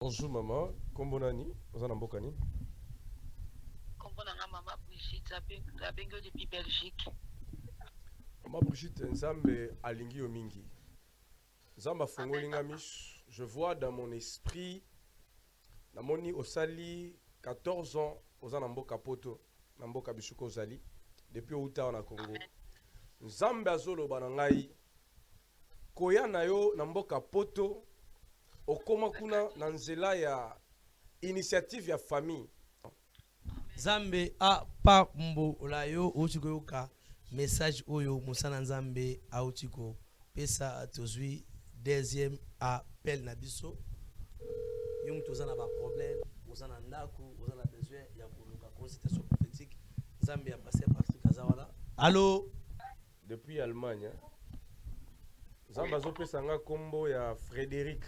Bonjour maman, kombo nani? Oza na mboka nini? Kombo na nga mama Brigitte abengi depuis Belgique. Mama Brigitte, Nzambe alingi yo mingi. Nzambe afungoli nga miso. Je vois dans mon esprit, namoni osali 14 ans, oza na mboka poto, na mboka bisuko ozali, depuis outa na Congo. Amen. Nzambe azoloba na ngai, koya na yo na mboka poto, okoma kuna na nzela ya initiative ya famille. Nzambe a pa mbola yo outi koyoka message oyo musana Nzambe auti ko pesa tozwi deuxième appel na biso yo mutu oza na ba problème oza na ndako oza na besoin ya koluka consultation prophétique Nzambe ya passer Patrick Azawala. Allô Depuis Allemagne. Hein? Nzambe azopesa nga kombo ya Frédéric.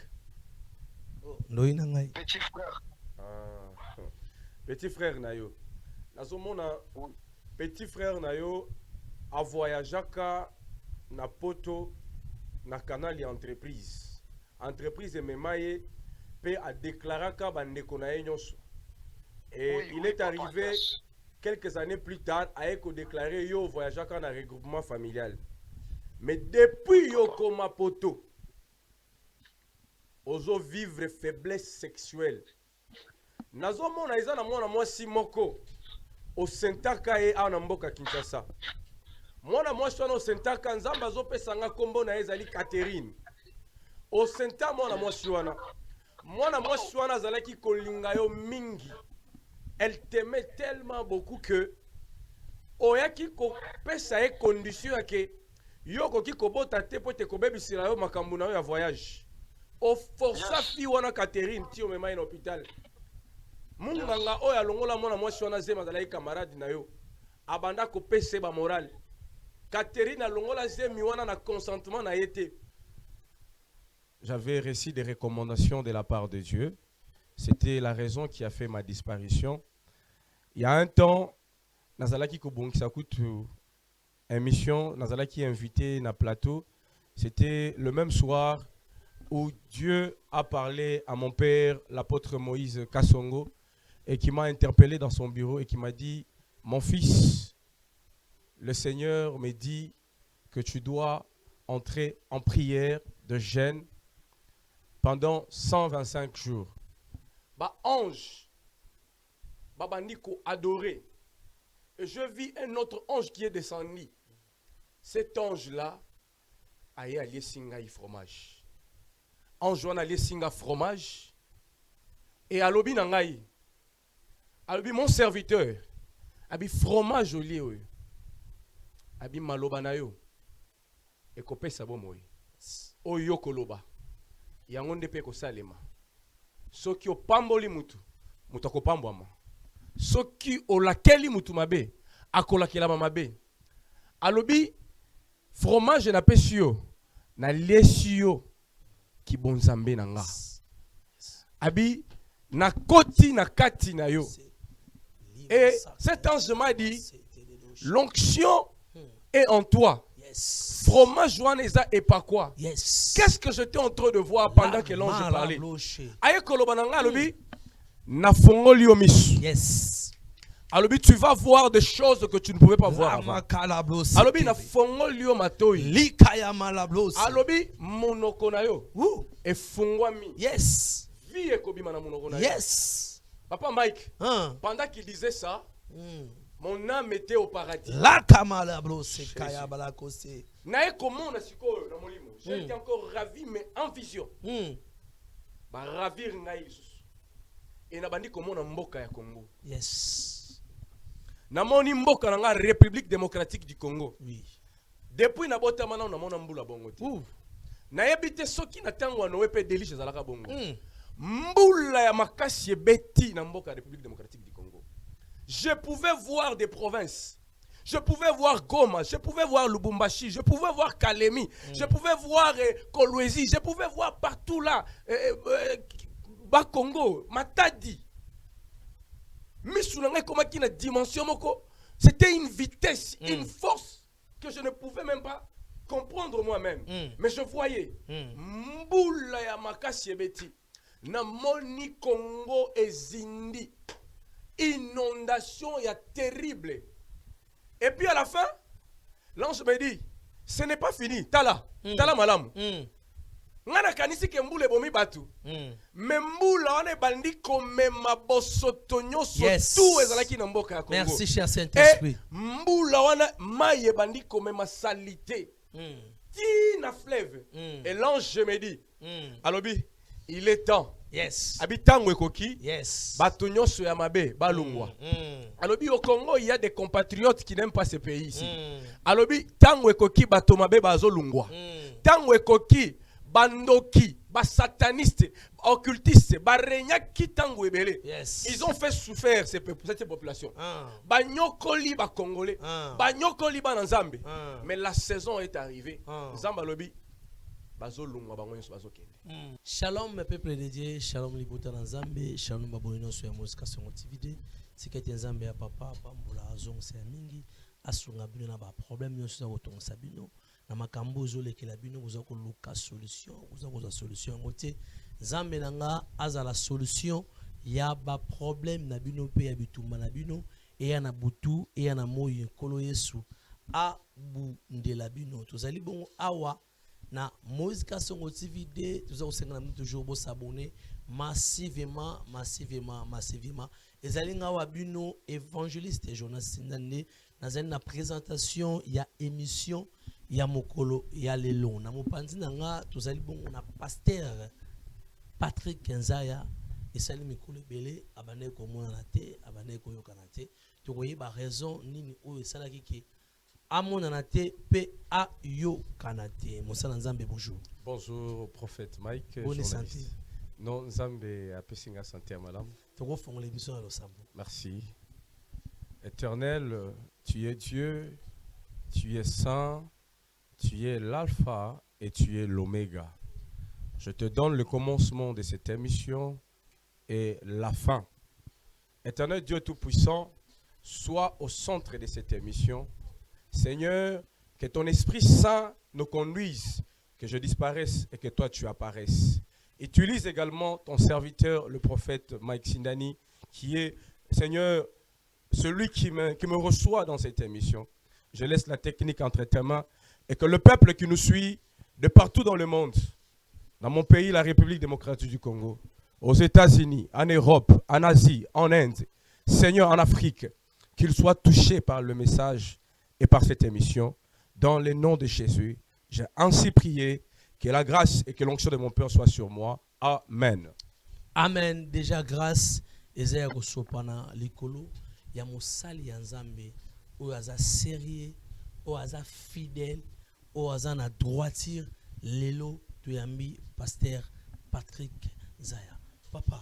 ndoyi na ngai Petit frère. Ah. Petit frère Nayo. Nazomona petit frère Nayo a voyageaka na poto na canal ya entreprise. Entreprise ememaye pe a déclaraka bandeko na ye nyonso. Et Oui, il oui, est papa, arrivé yes. quelques années plus tard à déclarer yo voyageaka na regroupement familial. Mais depuis yo koma poto ozo vivre faiblesse sexuelle. Nazomona eza na mwana mwasi moko osentaka ye ana mboka Kinshasa. Mwana mwasi wana osentaka Nzambe azopesa nga kombo na ye ezali Catherine. Osenta mwana mwasi wana. Mwana mwasi wana azalaki kolinga yo mingi. Elle t'aimait tellement beaucoup que oyaki kopesa ye condition yake yo koki kobota te po te kobebisila yo makambo na yo ya voyage. O força fi wana Catherine ti omema na hôpital. Munganga oyo alongola mwana mwasi wana zema azalaki camarade na yo. Abanda kopesa ba moral. Catherine alongola zemi wana na consentement na yete. J'avais reçu des recommandations de la part de Dieu. C'était la raison qui a fait ma disparition. Il y a un temps, Nazalaki Kobongisa Kutu, émission, Nazalaki invité na plateau. C'était le même soir où Dieu a parlé à mon père, l'apôtre Moïse Kassongo, et qui m'a interpellé dans son bureau et qui m'a dit, mon fils, le Seigneur me dit que tu dois entrer en prière de jeûne pendant 125 jours. Bah ange, Babandiko adoré. Et je vis un autre ange qui est descendu. Cet ange-là a allé singa fromage. Ange wana allé singa fromage. Et alobi nangai. Alobi mon serviteur. Abi fromage au lieu. Abi maloba na yo. Et kopesa bomo. Oyo koloba. Yango ndepe ko salema. Soki opamboli mutu, mutu akopambwama. Soki olakeli mutu mabe, akolakela mabe. Alobi fromage na pesi yo, na lesi yo ki bonzambe na nga. Abi na koti na kati na yo. Et cet ange m'a dit, l'onction est en toi. Yes. Fromage wana et pas quoi? Yes. Qu'est-ce que j'étais en train de voir pendant que l'ange parlait? Aye kolobananga alobi na fongoli yo misu. Yes. Alobi tu vas voir des choses que tu ne pouvais pas voir avant. Alobi na fongoli yo matoi. Likaya malablos. Alobi monoko na yo. E fungwami. Yes. Vie ekobima na monoko na yo. Yes. Papa Mike, Hein. pendant qu'il disait ça, mon âme était au paradis. La kamalablos kaya balakose. Nae komona sikoyo na molimo. J'étais encore ravi mais en vision. Ba ravir ngai lisusu. Et na bandi komona mboka ya Congo. Yes. Namoni mboka na nga République démocratique du Congo. Oui. Depuis na bota mana na mona mbula bongo te. Na yebite soki na tango no wepe déliche zalaka bongo. Mbula ya makasi ebeti na mboka République démocratique du Congo. Je pouvais voir des provinces. Je pouvais voir Goma, je pouvais voir Lubumbashi, je pouvais voir Kalemi, je pouvais voir Kolwezi, je pouvais voir partout là, Bakongo, Matadi. Misoulangé comme qui na dimension moko, c'était une vitesse, une force que je ne pouvais même pas comprendre moi-même. Mais je voyais, Mboula ya makasi ebeti. na moni Congo ezindi. Inondation, il y a terrible. Et puis à la fin, l'ange me dit, ce n'est pas fini. Tala, tala malam. Ngana kanisi ke mbule bomi batu. Mais mbula wane bandi komema bosoto nyoso tout ezalaki na mboka ya Congo. Merci cher Saint-Esprit. Mbula wana maye bandi komema salité. Ti na fleuve. Et l'ange me dit, alobi, il est temps. Yes. Habitango ekoki. Yes. Bato nyoso ya mabe balungwa. Alobi au Congo il y a des compatriotes qui n'aiment pas ce pays ici. Alobi tango ekoki bato mabe bazolungwa. Tango ekoki bandoki, ba sataniste, occultiste, ba renyaki tango ebele. Yes. Ils ont fait souffrir cette population. Ba nyokoli ba congolais, ba nyokoli ba nzambe. Mais la saison est arrivée. Nzamba lobi bazolungwa bango nyoso bazokende. Shalom mes peuples de Dieu, shalom libota na Nzambe, shalom babonino so ya muzika songo TV. Sikete Nzambe ya papa pambola azong se mingi asunga bino na ba problème nyoso za kotonga bino na makambo zolekela bino boza ko luka solution, boza ko solution ngote Nzambe nanga aza la solution ya ba problème na bino pe ya bitumba na bino e ya na butu e ya na moyo kolo Yesu a bu ndela bino tozali bongo awa na Muzika Songo TV tout ça vous savez toujours vous s'abonner massivement ezali nga wa bino évangéliste Jonas Sindande na présentation ya émission ya mokolo ya lelo na mopanzi nga tozali bongo na pasteur Patrick Nzaya esali mikolo ebele abane ko mona na te abane ko yokana te to koyeba raison nini oyo esalaki ke Amonanate pe a yo kanate. Monsala Nzambe, bonjour. Bonjour, prophète Mike. Bonne santé. Non, Nzambe a pesinga santé, madame. Merci. Éternel, tu es Dieu, tu es saint, tu es l'alpha et tu es l'oméga. Je te donne le commencement de cette émission et la fin. Éternel Dieu Tout-Puissant, sois au centre de cette émission. Seigneur, que ton Esprit Saint nous conduise, que je disparaisse et que toi tu apparaisses. Utilise également ton serviteur, le prophète Mike Sindani, qui est, Seigneur, celui qui me reçoit dans cette émission. Je laisse la technique entre tes mains et que le peuple qui nous suit de partout dans le monde, dans mon pays, la République démocratique du Congo, aux États-Unis, en Europe, en Asie, en Inde, Seigneur, en Afrique, qu'ils soient touchés par le message et par cette émission, dans le nom de Jésus, j'ai ainsi prié que la grâce et que l'onction de mon Père soit sur moi. Amen. Amen. Déjà grâce, Ezaya Kosopana Likolo, ya mosali ya Nzambe, o aza sérieux, o aza fidèle, o aza na droiture, lelo tuyambi pasteur Patrick Nzaya. Papa,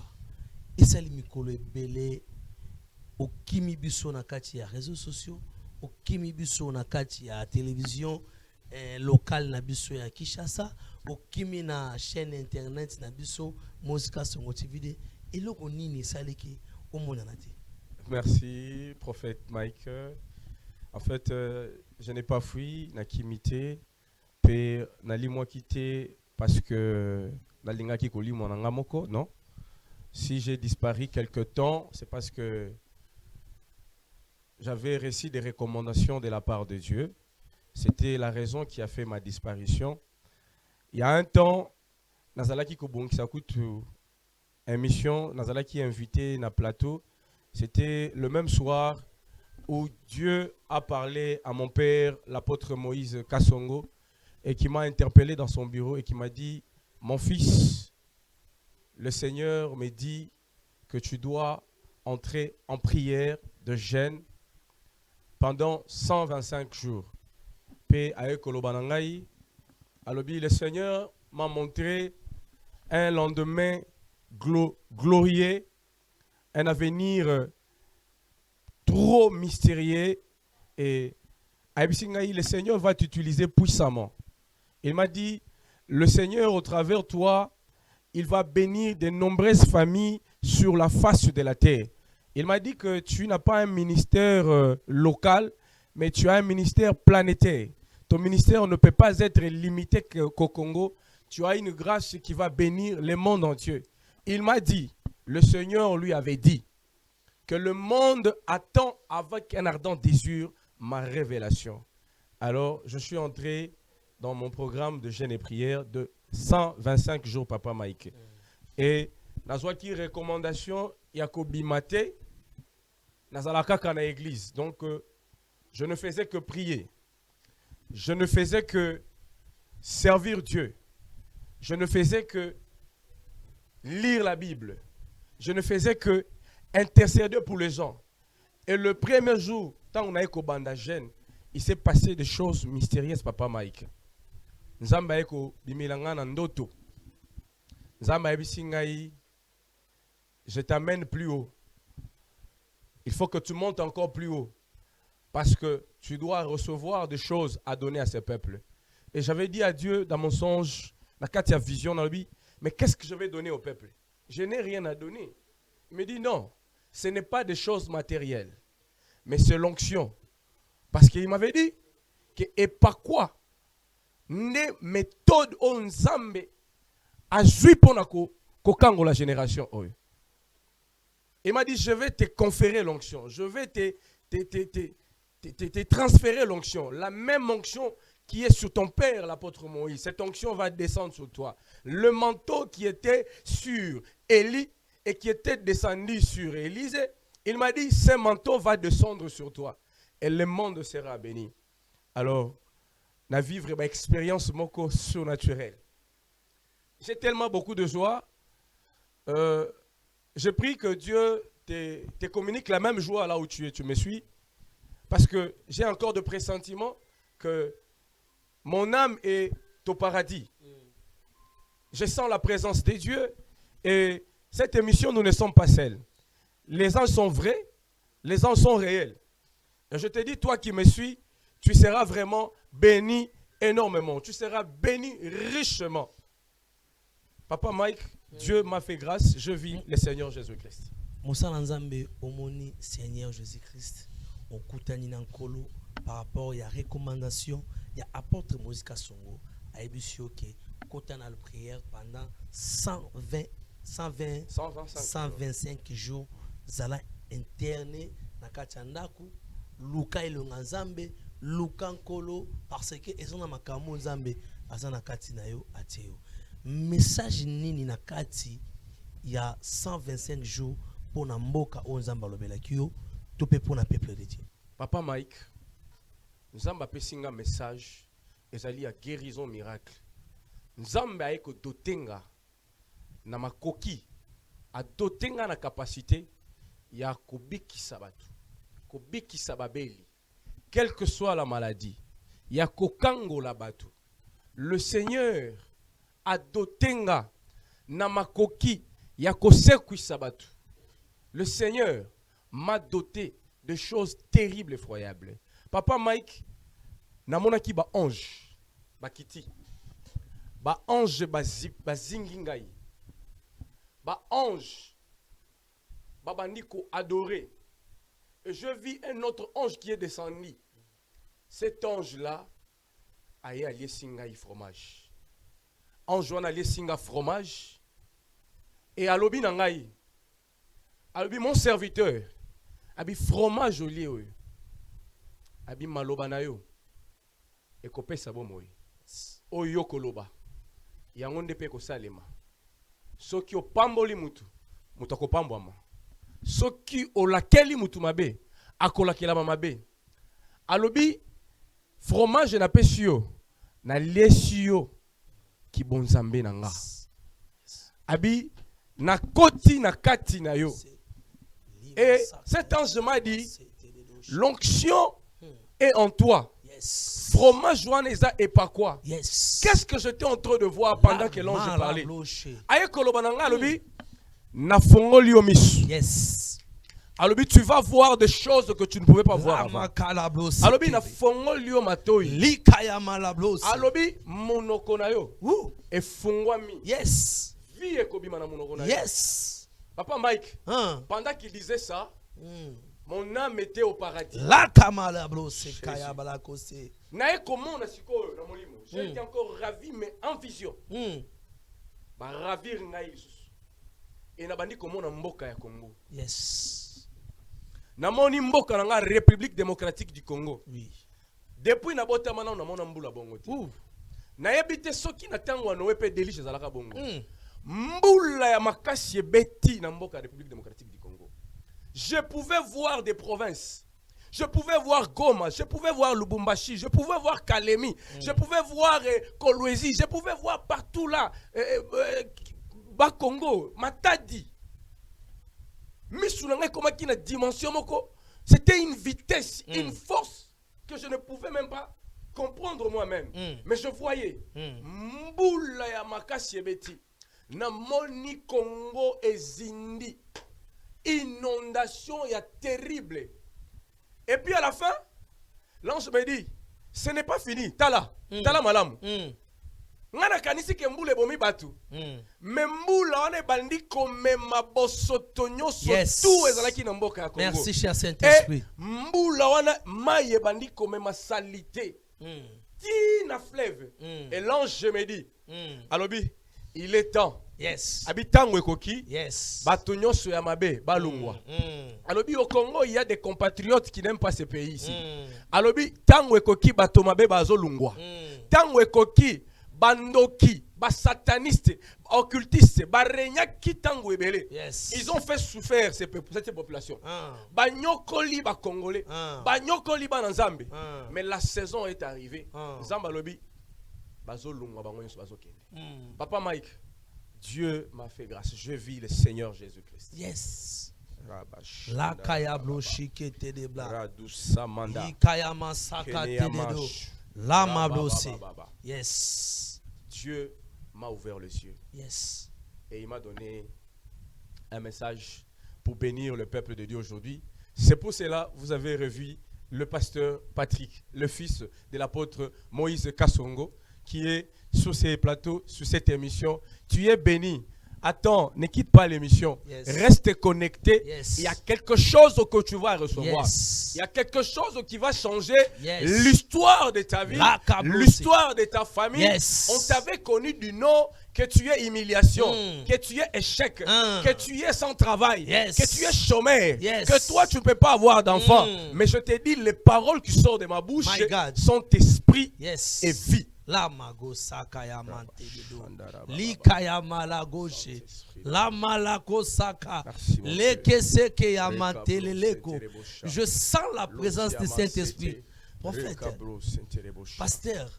esali mikolo ebele o kimi biso na kati ya réseaux sociaux. Au kimi biso na kati ya télévision locale na biso ya Kinshasa, au kimi na chaîne internet na biso Muzika Songo TV eloko nini saliki omona na te. Merci prophète Mike. En fait, je n'ai pas fui na kimité pe na limwa quitté parce que na lingaki ko limwa na ngamoko, non. Si j'ai disparu quelque temps, c'est parce que j'avais reçu des recommandations de la part de Dieu. C'était la raison qui a fait ma disparition. Il y a un temps, Nazalaki Kobong Sakutu, émission, Nazalaki invité na plateau. C'était le même soir où Dieu a parlé à mon père, l'apôtre Moïse Kassongo, et qui m'a interpellé dans son bureau et qui m'a dit, mon fils, le Seigneur me dit que tu dois entrer en prière de jeûne pendant 125 jours. Pe aekolo banangai, alobi, le Seigneur m'a montré un lendemain glorieux, un avenir trop mystérieux, et le Seigneur va t'utiliser puissamment. Il m'a dit, le Seigneur au travers de toi, il va bénir de nombreuses familles sur la face de la terre. Il m'a dit que tu n'as pas un ministère local, mais tu as un ministère planétaire. Ton ministère ne peut pas être limité qu'au Congo. Tu as une grâce qui va bénir le monde entier. il m'a dit, le Seigneur lui avait dit, que le monde attend avec un ardent désir ma révélation. Alors, je suis entré dans mon programme de jeûne et prière de 125 jours, Papa Mike. Et nazwaki recommandation Yakobi Maté, nazalaka kana église. Donc, je ne faisais que prier. Je ne faisais que servir Dieu. Je ne faisais que lire la Bible. Je ne faisais que intercéder pour les gens. Et le premier jour, tant on a eu banda jeune, il s'est passé des choses mystérieuses, Papa Mike. Nzamba eko bimilanga na ndoto. Nzamba ebisingai, je t'amène plus haut. Il faut que tu montes encore plus haut. Parce que tu dois recevoir des choses à donner à ce peuple. Et j'avais dit à Dieu dans mon songe, dans la vision, dans le but, mais qu'est-ce que je vais donner au peuple? Je n'ai rien à donner. Il me dit non, ce n'est pas des choses matérielles, mais c'est l'onction. Parce qu'il m'avait dit que et par quoi ne méthode on nzambe a joué pour la génération. Il m'a dit je vais te conférer l'onction, je vais te transférer l'onction, la même onction qui est sur ton père, l'apôtre Moïse. Cette onction va descendre sur toi. Le manteau qui était sur Élie et qui était descendu sur Élisée, il m'a dit, ce manteau va descendre sur toi. Et le monde sera béni. Alors, na vivre une expérience moko surnaturelle. J'ai tellement beaucoup de joie. Je prie que Dieu te communique la même joie là où tu es. Tu me suis? Parce que j'ai encore de pressentiments que mon âme est au paradis. Je sens la présence de Dieu. Et cette émission, nous ne sommes pas seuls. Les anges sont vrais, les anges sont réels. Et je te dis, toi qui me suis, tu seras vraiment béni énormément. Tu seras béni richement. Papa Mike, Dieu m'a fait grâce. Je vis le Seigneur Jésus-Christ. Moussa Nzambe, omoni Seigneur Jésus-Christ. On koutani nankolo par rapport à la recommandation. Il y a apôtre Mosika Songo à Ebusio qui côté dans la prière pendant 125 jours. Zala interné na kachandaku luka ilonga nzambe luka nkolo parce que ezona makambo nzambe azana kati na yo ateo message nini na kati ya 125 jours pour na mboka o nzamba lobelaki yo to pe pour na peuple de Dieu. Papa Mike, nzamba pesinga message ezali ya guérison miracle. Nzamba aiko dotenga na makoki a dotenga na capacité ya kobikisa batu, kobikisa babeli, quelle que soit la maladie, ya kokango la batu. Le Seigneur a dotenga na makoki ya kosekwisa batu. Le Seigneur m'a doté de choses terribles et effroyables. Papa Mike, namonaki ba ange, ba kiti, ba ange bazingingai, ba ange babandiko adoré. Et je vis un autre ange qui est descendu. Cet ange-là a allé singa fromage. Ange wana allé singa fromage. Et alobi nangai, alobi mon serviteur, abi fromage au lieu. Abi maloba na yo. Et kopesa bomoy. Oyo koloba. Yango ndepe ko salema. Soki opamboli mutu, mutu akopambwama. Soki olakeli mutu mabe, akolakela mabe. Alobi fromage na pesi yo, na lesi yo ki bonzambe na nga. Abi na koti na kati na yo. Et cet ange m'a dit, l'onction est en toi. Fromage joaneza et pas quoi. Qu'est-ce que j'étais en train de voir pendant que l'ange parlait? Aye kolobananga alobi na fongoli omisu. Alobi tu vas voir des choses que tu ne pouvais pas voir avant. Alobi na fongoli o matoi. Likaya malablos. Alobi monoko na yo. E fongwami. Vie ekobima na monoko na yo. Papa Mike, pendant qu'il disait ça, mon âme était au paradis. J'étais encore ravi, mais en vision. Ravir. et nabandi komona mboka ya Congo. Yes. Namoni mboka na nga République démocratique du Congo. Oui. Depuis nabota mana namona mbula bongo te. Nayebi te soki na tango anowe pe déliche ezalaka bongo. Mbula ya makasi ebeti na mboka République démocratique du Congo. Je pouvais voir des provinces. Je pouvais voir Goma, je pouvais voir Lubumbashi, je pouvais voir Kalemi, je pouvais voir Kolwezi, je pouvais voir partout là, Bakongo, Matadi. Misoulangé comme qui na dimension moko, c'était une vitesse, une force que je ne pouvais même pas comprendre moi-même. Mais je voyais, Mboula ya makasi ebeti, na moni Congo ezindi, inondation ya terrible. Et puis à la fin, l'ange me dit, ce n'est pas fini. Tala, tala malam. Ngana kanisi ke mbule bomi batu. Mais mbula wane bandi kome mabosotonyo sotu ezalaki na mboka ya Congo. Merci cher Saint-Esprit. Mbula wane maye bandi kome ma salité. Ti na fleuve. Et l'ange me dit, alobi, il est temps. Yes. Habitango ekoki. Yes. Bato nyonso ya mabe balungwa. Alobi au Congo il y a des compatriotes qui n'aiment pas ce pays ici. Alobi tango ekoki bato mabe bazolungwa. Tango ekoki bandoki, ba sataniste, occultiste, ba renyaki tango ebele. Yes. Ils ont fait souffrir cette population. Ba nyokoli ba congolais, ba nyokoli ba nzambe. Mais la saison est arrivée. Nzamba alobi bazolungwa bango nyonso bazokende. Papa Mike, Dieu m'a fait grâce. Je vis le Seigneur Jésus-Christ. Yes. La kaya bloshi kete de bla. Kaya masaka tededo. La mablosi. Yes. Dieu m'a ouvert les yeux. Yes. Et il m'a donné un message pour bénir le peuple de Dieu aujourd'hui. C'est pour cela que vous avez revu le pasteur Patrick, le fils de l'apôtre Moïse Kassongo, qui est sur ces plateaux, sur cette émission. Tu es béni. Attends, ne quitte pas l'émission. Yes. Reste connecté. Yes. Il y a quelque chose que tu vas recevoir. Yes. Il y a quelque chose qui va changer Yes. l'histoire de ta vie, l'histoire de ta famille. Yes. On t'avait connu du nom que tu es humiliation, que tu es échec, que tu es sans travail, Yes. que tu es chômeur, Yes. que toi tu ne peux pas avoir d'enfant. Mais je te dis, les paroles qui sortent de ma bouche My God. sont esprit Yes. et vie. La mago saka ya mante dedo. Li kaya mala gauche. La malako saka. Leke seke ya mante leleko. Je sens la présence du Saint-Esprit. Prophète, pasteur,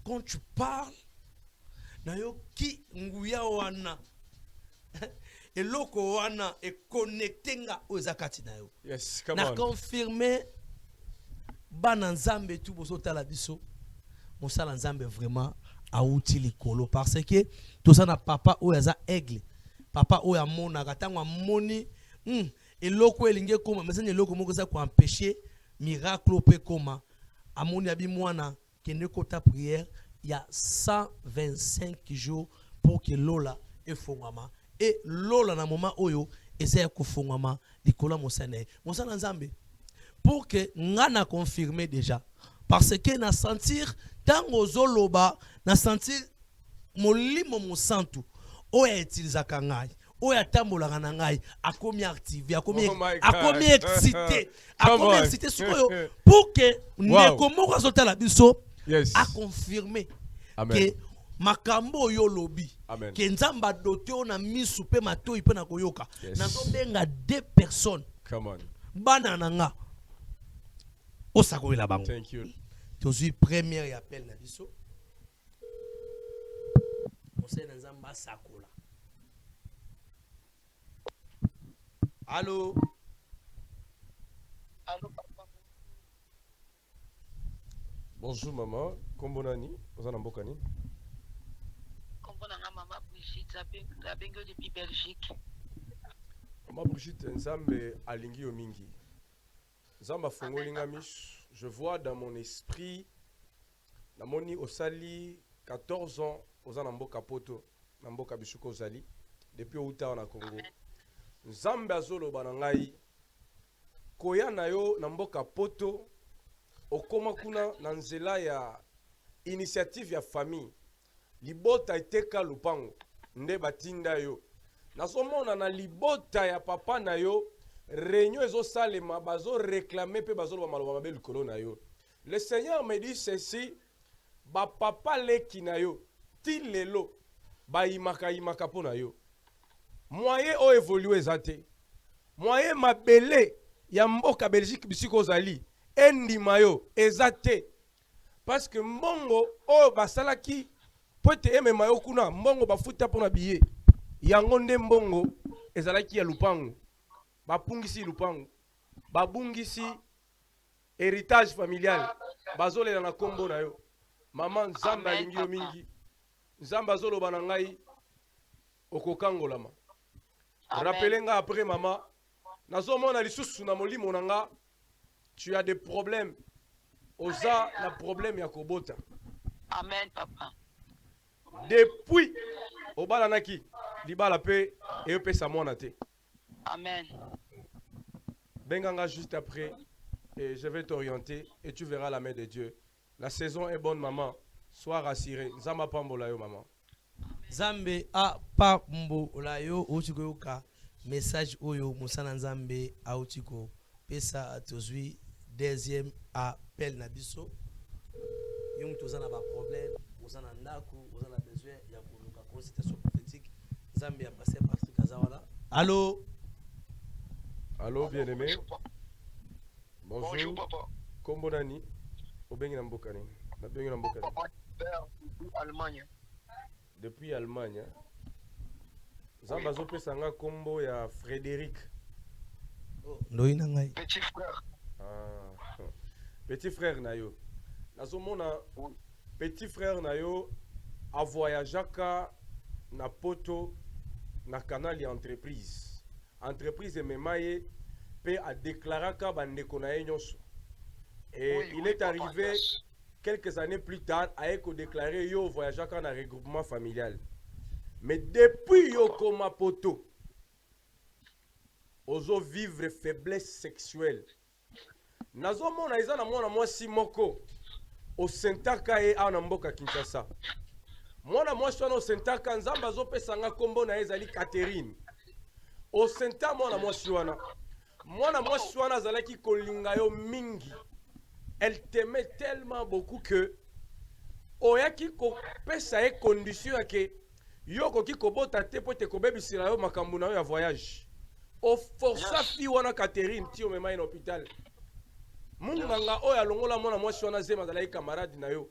quand tu parles, nayo ki nguya wana. Eloko wana e connecté nga ozakati nayo. Yes, come Na on. confirmé bana nzambe tu bosota la biso. Mosala nzambe vraiment auti likolo parce que tout ça na papa oyaza aigle. Papa oya mona katango moni eloko elinge koma mais eloko moko za ko empêcher miracle pe koma amoni abi mwana kende kota prière il y a 125 jours pour que lola efongama et lola na moment oyo eza ko fongama likolo mosala nzambe pour que ngana confirmer déjà parce que na sentir tango zoloba na sentir molimo mosantu oya utilisaka ngai oya tambolaka na ngai akomi activé akomi excité akomi excité sikoyo pour que ndeko moko azotala biso a confirmer que makambo oyo lobi que nzamba dote na misu pe matoi pe na koyoka nazo benga 2 personnes bana nanga osakolela bango. Thank you. Tozui premier appel na biso. Mose na nzamba sakola. Allô? Allô, papa. Bonjour maman, kombonani, ozana mbokani. Kombona nga maman Brigitte, abengo depuis Belgique. Maman Brigitte, nzambe alingi yo mingi. Nzamba fongoli nga misu. Je vois dans mon esprit, namoni osali 14 ans, ozana mboka poto, na mboka bisuko ozali, depuis outa na Congo. Nzambe azoloba na ngai, koya na yo na mboka poto, okoma kuna na nzela ya initiative ya famille, libota iteka lupango, nde batinda yo. nazomona na libota ya papa na yo réunion ezosalema bazoréclame mpe bazoloba maloba mabe likolo na yo. Le Seigneur me dit ceci, bapapa leki na yo ti lelo bayimaka mpo na yo. Moyen o évolue eza te, moyen mabele ya mboka Belgique bisika ozali endima yo eza te, parce que mbongo oyo basalaki po ete emema yo kuna mbongo bafuta mpona biye yango nde mbongo ezalaki ya lupango, bapungisi lupango, babungisi héritage familial, bazolela na kombo na yo. Mama nzambe alingi yo mingi, nzambe azoloba na ngai okokangolama. Rappelez nga après mama, nazomona lisusu na molimo na nga, tu as des problèmes, oza na problème ya kobota. Amen, papa. Depuis obalanaki libala pe eyopesa mwana te. Amen. Benganga juste après et je vais t'orienter et tu verras la main de Dieu. La saison est bonne, maman. Sois rassurée. Nzamba pambola yo, maman. Nzambe a pambola yo uchikoyoka message oyo musana nzambe a uchiko pesa tozwi deuxième appel na biso. Yo mutozana ba problème, uzana ndaku, uzana besoin ya kuluka consultation prophétique. Nzambe a passé par ce kazawala. Allô? Allô, bien-aimé. Bonjour. Bonjour, papa. Kombo nani? Obengi na mboka nini? Na bengi na mboka nini? Papa, depuis Allemagne. Depuis Allemagne. Zamba zopesa nga kombo ya Frédéric. Ndoina ngai. Petit frère. Ah. Petit frère na yo. Nazomona petit frère na yo a voyageaka na poto na canal ya entreprise. Entreprise ememaye pe a déclaraka bandeko na ye nyonso. Et Oui, il oui, est papa, arrivé yes. quelques années plus tard à déclarer yo voyageaka na regroupement familial. Mais depuis yo koma poto, ozo vivre faiblesse sexuelle. Nazomona eza na mwana mwasi moko osentaka ye awa na mboka Kinshasa. Mwana mwasi wana osentaka nzambe azopesa nga kombo na ye ezali Catherine. Osenta mwana mwasi wana. Mwana mwasi wana azalaki kolinga yo mingi. Elle t'aimait tellement beaucoup que oyaki kopesa ye condition yake yo koki kobota te po te kobebisila yo makambo na yo ya voyage. Oforsa fi wana Catherine ti omema ye na hôpital. Munganga oyo alongola mwana mwasi wana zema azalaki camarade na yo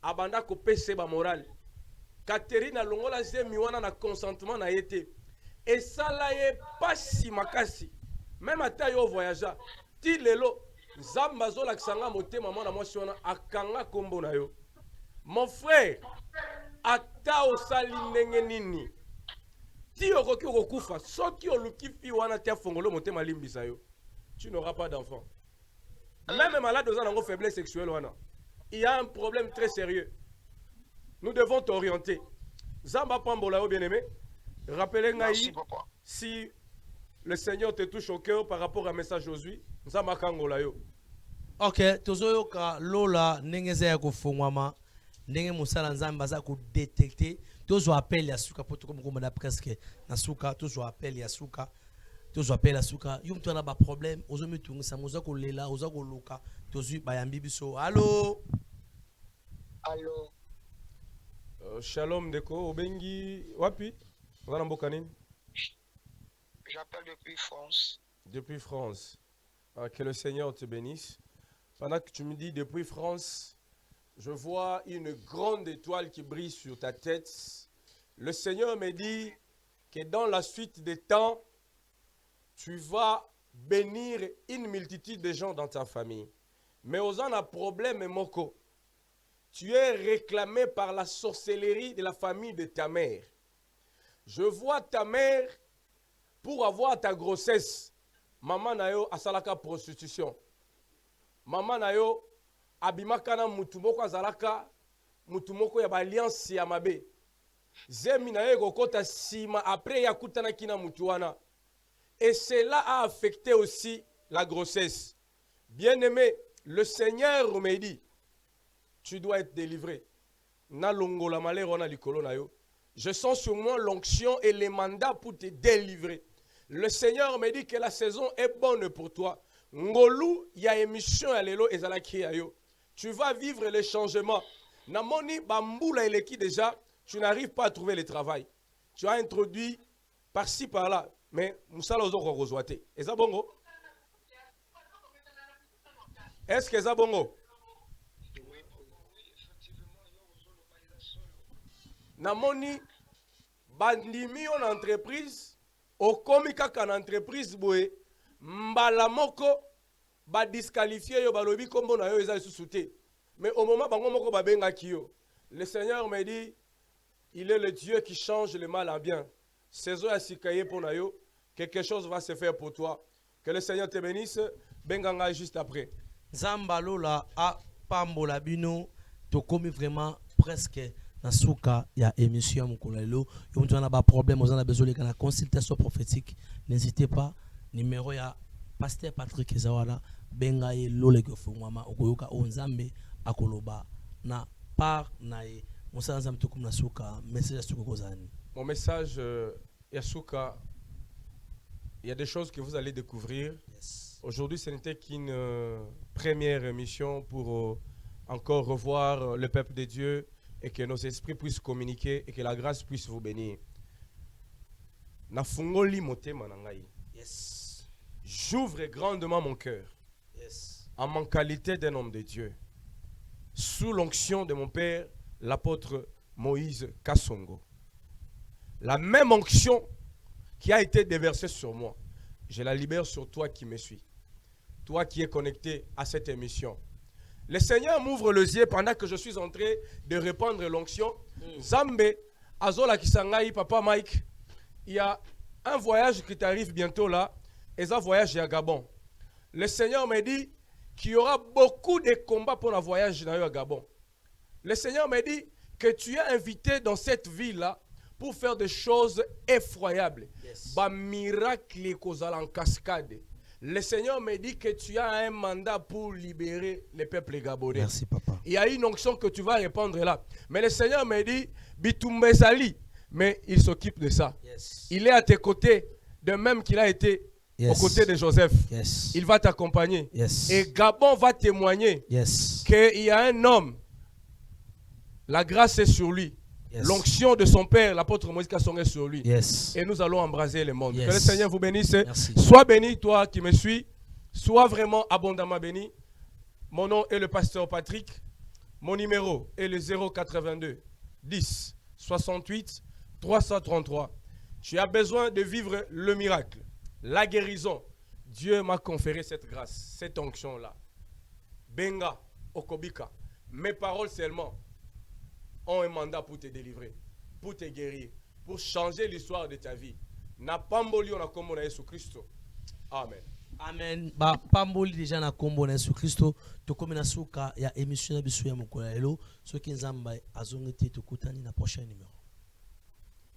abanda kopesa ba moral. Catherine alongola zemi wana na consentement na ye te esala ye pasi makasi. Même ata yo voyagea ti lelo nzambe azolakisa nga motema mwana mwasi wana akanga kombo na yo. Mon frère, ata osali ndenge nini ti okoki okokufa soki oluki fi wana te afongolo motema limbisa yo, tu n'auras pas d'enfant. Même malade oza nango faiblesse sexuelle wana, il y a un problème très sérieux. Nous devons t'orienter. Zamba pambola yo bien-aimé. Rappelez Merci, ngai papa. si le Seigneur te touche au cœur par rapport à message aujourd'hui, nzamba kangola yo. Ok, tozoyoka lola ndenge eza ya kofungwama ndenge mosala nzambe aza kodetecte tozwa appel ya suka po tokomokomona presque na suka tozwa appel ya suka tozwa appel ya suka yo mtu ana ba problème ozomitungisa moza kolela oza koluka tozwi bayambi biso. Allo? Allô? Shalom Deko, obengi wapi? Wana mboka nini? J'appelle depuis France. Depuis France. Ah, que le Seigneur te bénisse. Pendant que tu me dis depuis France, je vois une grande étoile qui brille sur ta tête. Le Seigneur me dit que dans la suite des temps, tu vas bénir une multitude de gens dans ta famille. Mais aux un problème, Moko. Tu es réclamé par la sorcellerie de la famille de ta mère. Je vois ta mère, pour avoir ta grossesse, maman nayo asalaka prostitution. Maman nayo abimaka na mutu moko azalaka mutu moko ya ba alliance ya mabe. Zemi nayo ekokota sima après yakutana kina mutu wana. Et cela a affecté aussi la grossesse. Bien-aimé, le Seigneur me dit, tu dois être délivré. Na longo la malheur wana likolo na yo. Je sens sur moi l'onction et les mandats pour te délivrer. Le Seigneur me dit que la saison est bonne pour toi. Ngolu, il y a émission à l'élo et zalaki ayo. Tu vas vivre les changements. Namoni bamboula eleki déjà, tu n'arrives pas à trouver le travail. Tu as introduit par-ci par-là, mais musala ozoko rozwate. Eza bongo? Est-ce que eza bongo? Namoni bandimi en entreprise, okomi kaka en entreprise boye, mbala moko ba disqualifié yo balobi kombo na yo eza lisusu te. Mais au moment bango moko ba bengaki yo, le Seigneur me dit, il est le Dieu qui change le mal en bien. Saison ya sikaye pour na yo, quelque chose va se faire pour toi. Que le Seigneur te bénisse, benganga juste après. Zambalola a pambola bino, tokomi vraiment presque na souka ya émission mukolelo. Yo mtu ana ba problème, vous en a besoin de la consultation prophétique. N'hésitez pas, numéro ya Pasteur Patrick Ezawala, benga ye lole ke fungwama okoyoka onzambe akoloba na par na ye. Monsala nzambe tokomi na souka, message souka kozani. Mon message Yasuka, il y a des choses que vous allez découvrir. Yes. Aujourd'hui, ce n'était qu'une première émission pour encore revoir le peuple de Dieu et que nos esprits puissent communiquer et que la grâce puisse vous bénir. Nafungoli motema na ngai. Yes. J'ouvre grandement mon cœur Yes. en ma qualité d'un homme de Dieu, sous l'onction de mon père, l'apôtre Moïse Kassongo. La même onction qui a été déversée sur moi, je la libère sur toi qui me suis. Toi qui es connecté à cette émission. Le Seigneur m'ouvre les yeux pendant que je suis en train de répandre l'onction. Zambé, Azola Kisangai, Papa Mike, il y a un voyage qui t'arrive bientôt là, et ça voyage à Gabon. Le Seigneur me dit qu'il y aura beaucoup de combats pour un voyage à Gabon. Le Seigneur me dit que tu es invité dans cette ville-là pour faire des choses effroyables. Yes. Bah, miracle en cascade. Le Seigneur me dit que tu as un mandat pour libérer les peuples gabonais. Merci papa. Il y a une onction que tu vas répandre là. Mais le Seigneur me dit, Bitumbezali, mais il s'occupe de ça. Yes. Il est à tes côtés, de même qu'il a été Yes. aux côtés de Joseph. Yes. Il va t'accompagner. Yes. Et Gabon va témoigner Yes. qu'il y a un homme, la grâce est sur lui. Yes. L'onction de son père, l'apôtre Moïse Kassongo est sur lui. Yes. Et nous allons embraser le monde. Yes. Que le Seigneur vous bénisse. Merci. Sois béni, toi qui me suis. Sois vraiment abondamment béni. Mon nom est le pasteur Patrick. Mon numéro est le 082 10 68 333. Tu as besoin de vivre le miracle, la guérison. Dieu m'a conféré cette grâce, cette onction-là. Benga, Okobika. Mes paroles seulement ont un mandat pour te délivrer, pour te guérir, pour changer l'histoire de ta vie. Na pamboli on a comme on a Jésus Christ. Amen. Amen. Ba pamboli déjà na kombo na Yesu Kristo to komi na suka ya émission na biso ya mokolo lelo soki nzamba azongete to kutani na prochain numéro.